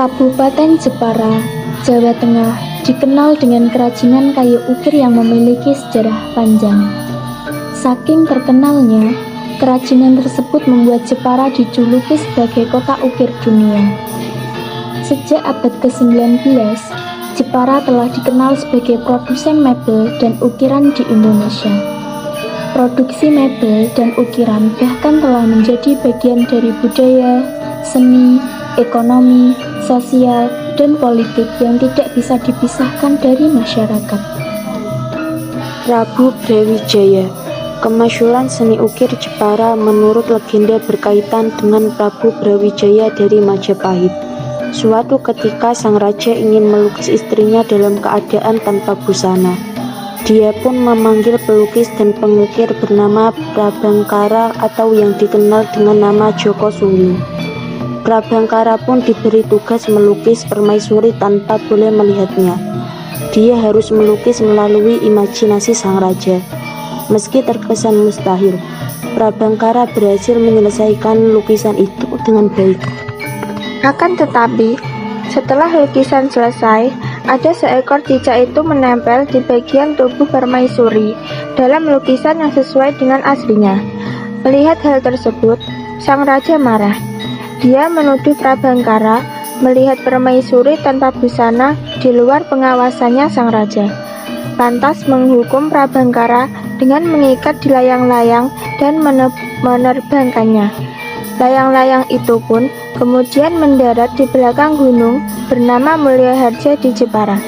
Kabupaten Jepara, Jawa Tengah dikenal dengan kerajinan kayu ukir yang memiliki sejarah panjang. Saking terkenalnya, kerajinan tersebut membuat Jepara dijuluki sebagai kota ukir dunia. Sejak abad ke-19, Jepara telah dikenal sebagai produsen mebel dan ukiran di Indonesia. Produksi mebel dan ukiran bahkan telah menjadi bagian dari budaya, seni, ekonomi, sosial, dan politik yang tidak bisa dipisahkan dari masyarakat. Prabu Brawijaya. Kemasyhuran seni ukir Jepara menurut legenda berkaitan dengan Prabu Brawijaya dari Majapahit. Suatu ketika sang raja ingin melukis istrinya dalam keadaan tanpa busana. Dia pun memanggil pelukis dan pengukir bernama Prabangkara atau yang dikenal dengan nama Joko Sunggi. Prabangkara pun diberi tugas melukis permaisuri tanpa boleh melihatnya. Dia harus melukis melalui imajinasi sang raja. Meski terkesan mustahil, Prabangkara berhasil menyelesaikan lukisan itu dengan baik. Akan tetapi, setelah lukisan selesai, ada seekor cicak itu menempel di bagian tubuh permaisuri dalam lukisan yang sesuai dengan aslinya. Melihat hal tersebut, sang raja marah. Dia menuduh Prabangkara melihat permaisuri tanpa busana di luar pengawasannya sang raja. Lantas menghukum Prabangkara dengan mengikat di layang-layang dan menerbangkannya. Layang-layang itu pun kemudian mendarat di belakang gunung bernama Mulyaharja di Jepara.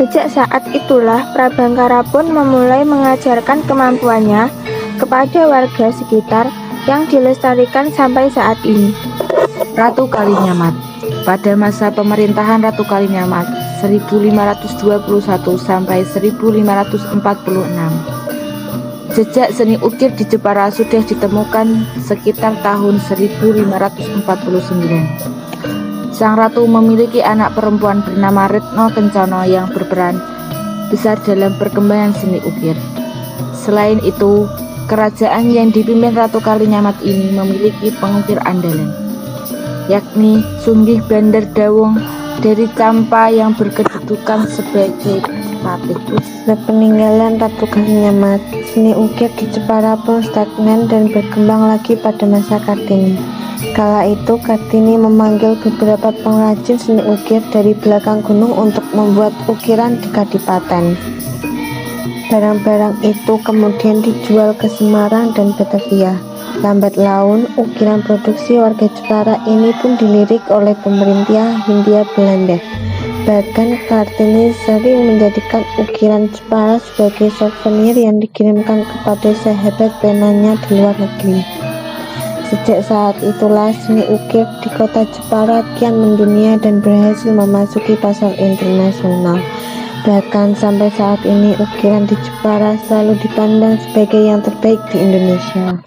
Sejak saat itulah Prabangkara pun memulai mengajarkan kemampuannya kepada warga sekitar yang dilestarikan sampai saat ini. Ratu Kalinyamat. Pada masa pemerintahan Ratu Kalinyamat 1521 sampai 1546, jejak seni ukir di Jepara sudah ditemukan sekitar tahun 1549. Sang ratu memiliki anak perempuan bernama Retno Kencana yang berperan besar dalam perkembangan seni ukir. Selain itu, kerajaan yang dipimpin Ratu Kalinyamat ini memiliki pengukir andalan, yakni Sunggih Bandar Dawung dari Campa yang berkedudukan sebagai patih. Setelah peninggalan Ratu Kalinyamat, seni ukir di Jepara pun stagnan dan berkembang lagi pada masa Kartini. Kala itu Kartini memanggil beberapa pengrajin seni ukir dari belakang gunung untuk membuat ukiran di Kadipaten. Barang-barang itu kemudian dijual ke Semarang dan Batavia. Lambat laun, ukiran produksi warga Jepara ini pun dilirik oleh pemerintah Hindia Belanda. Bahkan Kartini sering menjadikan ukiran Jepara sebagai souvenir yang dikirimkan kepada sahabat penanya di luar negeri. Sejak saat itulah seni ukir di kota Jepara kian mendunia dan berhasil memasuki pasar internasional. Bahkan sampai saat ini ukiran di Jepara selalu dipandang sebagai yang terbaik di Indonesia.